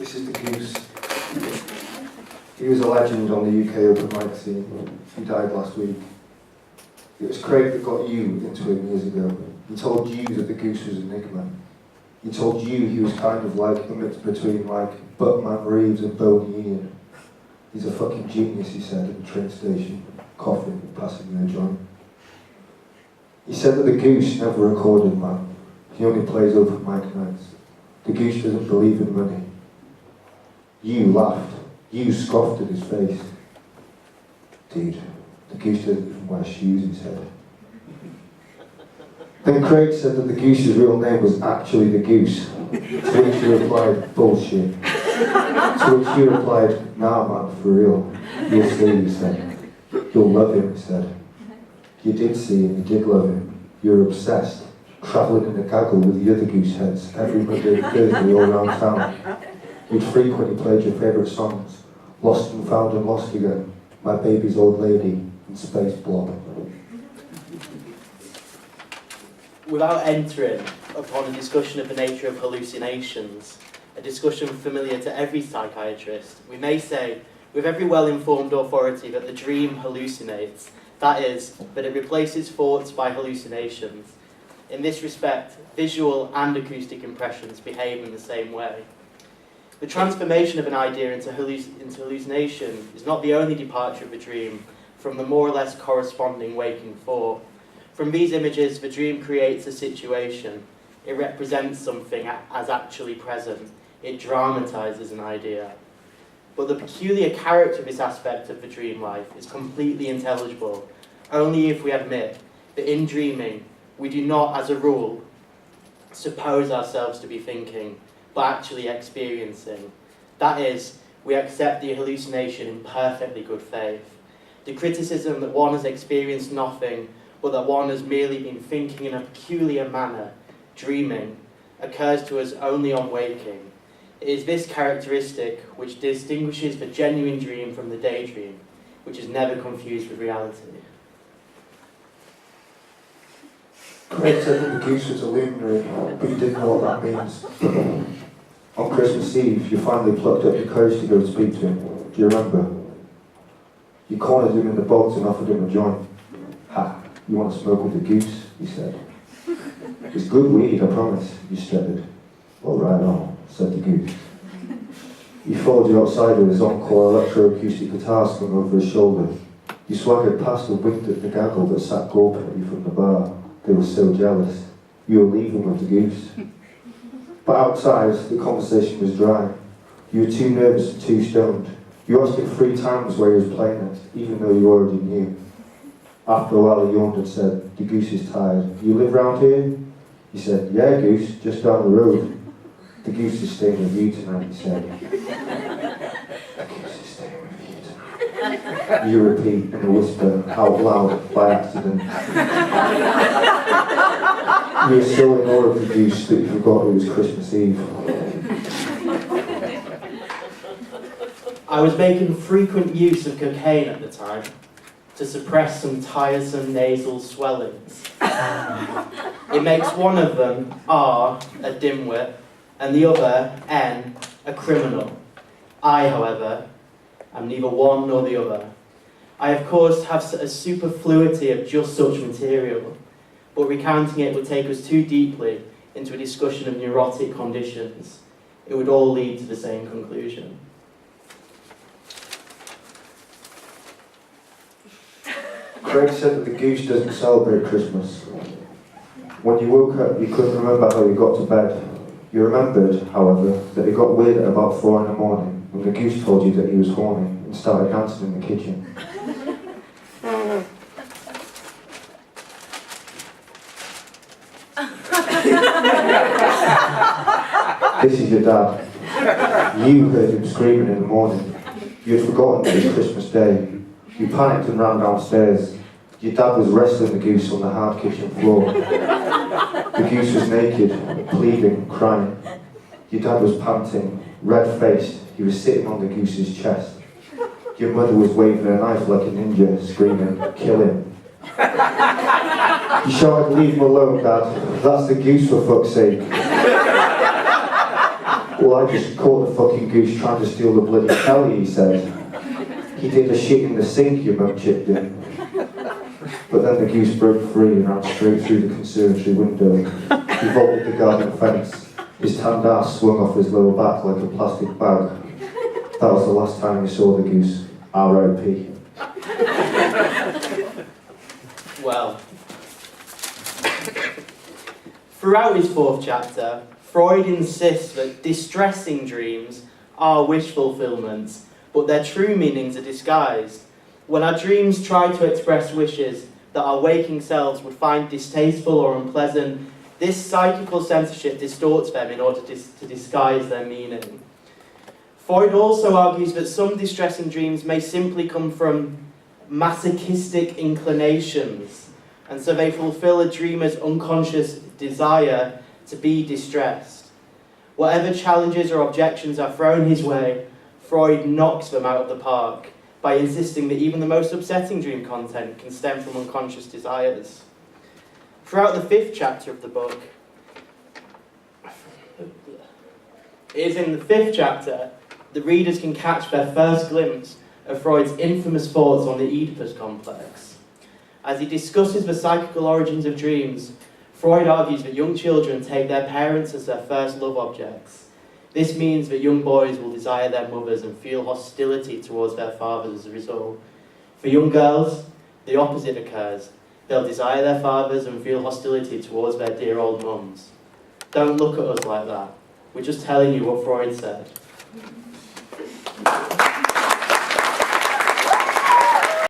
This is the Goose. He was a legend on the UK open mic scene. He died last week. It was Craig that got you into him years ago. He told you that the Goose was an enigma. He told you he was kind of like a mix between like Buckman Reeves and Boney Ian. He's a fucking genius, he said at the train station, coughing and passing me a joint. He said that the Goose never recorded, man. He only plays open mic nights. The Goose doesn't believe in money. You laughed. You scoffed at his face. Dude, the Goose doesn't even wear shoes, he said. Then Craig said that the Goose's real name was actually the Goose. To which you replied, bullshit. To which you replied, nah man, for real. You'll see, he said. You'll love him, he said. You did see him, you did love him. You were obsessed, travelling in a gaggle with the other goose heads every Monday and Thursday all around town. You'd frequently played your favourite songs, Lost and Found and Lost Again, My Baby's Old Lady, and Space Blob. Without entering upon a discussion of the nature of hallucinations, a discussion familiar to every psychiatrist, we may say, with every well-informed authority, that the dream hallucinates, that is, that it replaces thoughts by hallucinations. In this respect, visual and acoustic impressions behave in the same way. The transformation of an idea into hallucination is not the only departure of a dream from the more or less corresponding waking thought. From these images, the dream creates a situation. It represents something as actually present. It dramatizes an idea. But the peculiar character of this aspect of the dream life is completely intelligible only if we admit that in dreaming, we do not, as a rule, suppose ourselves to be thinking, but actually experiencing. That is, we accept the hallucination in perfectly good faith. The criticism that one has experienced nothing, but that one has merely been thinking in a peculiar manner, dreaming, occurs to us only on waking. It is this characteristic which distinguishes the genuine dream from the daydream, which is never confused with reality. Craig said that the Goose was a luminary, but you didn't know what that means. On Christmas Eve, you finally plucked up your courage to go speak to him. Do you remember? You cornered him in the box and offered him a joint. Ha, you want to smoke with the Goose? He said. It's good weed, I promise, you stuttered. Well, right on, said the Goose. He followed you outside with his encore electro-acoustic guitar slung over his shoulder. You swaggered past and winked at the gaggle that sat gawping at you from the bar. They were so jealous. You were leaving with the Goose. But outside, the conversation was dry. You were too nervous and too stoned. You asked him 3 times where he was playing it, even though you already knew. After a while, he yawned and said, the Goose is tired. You live round here? You said, yeah, Goose, just down the road. The Goose is staying with you tonight, he said. The Goose is staying with you tonight. You repeat in a whisper, out loud, by accident. You were so in awe of the Goose that you forgot it was Christmas Eve. I was making frequent use of cocaine at the time to suppress some tiresome nasal swellings. It makes one of them, R, a dimwit, and the other, N, a criminal. I, however, am neither one nor the other. I, of course, have a superfluity of just such material, but recounting it would take us too deeply into a discussion of neurotic conditions. It would all lead to the same conclusion. Craig said that the Goose doesn't celebrate Christmas. When you woke up, you couldn't remember how you got to bed. You remembered, however, that it got weird at about 4 in the morning when the Goose told you that he was horny and started dancing in the kitchen. This is your dad. You heard him screaming in the morning. You had forgotten it was Christmas Day. You panicked and ran downstairs. Your dad was wrestling the Goose on the hard kitchen floor. The Goose was naked, pleading, crying. Your dad was panting, red-faced. He was sitting on the Goose's chest. Your mother was waving a knife like a ninja, screaming, kill him. You shouted, leave him alone, Dad. That's the Goose, for fuck's sake. Well, I just caught the fucking goose trying to steal the bloody telly, he said. He did a shit in the sink, your mum chipped in. But then the goose broke free and ran straight through the conservatory window. He vaulted the garden fence. His tanned ass swung off his lower back like a plastic bag. That was the last time he saw the goose. R.I.P. Well, throughout his 4th chapter, Freud insists that distressing dreams are wish fulfillments, but their true meanings are disguised. When our dreams try to express wishes that our waking selves would find distasteful or unpleasant, this psychical censorship distorts them in order to disguise their meaning. Freud also argues that some distressing dreams may simply come from masochistic inclinations, and so they fulfill a dreamer's unconscious desire to be distressed. Whatever challenges or objections are thrown his way, Freud knocks them out of the park by insisting that even the most upsetting dream content can stem from unconscious desires. Throughout the 5th chapter of the book, it is in the 5th chapter the readers can catch their first glimpse of Freud's infamous thoughts on the Oedipus complex. As he discusses the psychical origins of dreams, Freud argues that young children take their parents as their first love objects. This means that young boys will desire their mothers and feel hostility towards their fathers as a result. For young girls, the opposite occurs. They'll desire their fathers and feel hostility towards their dear old mums. Don't look at us like that. We're just telling you what Freud said.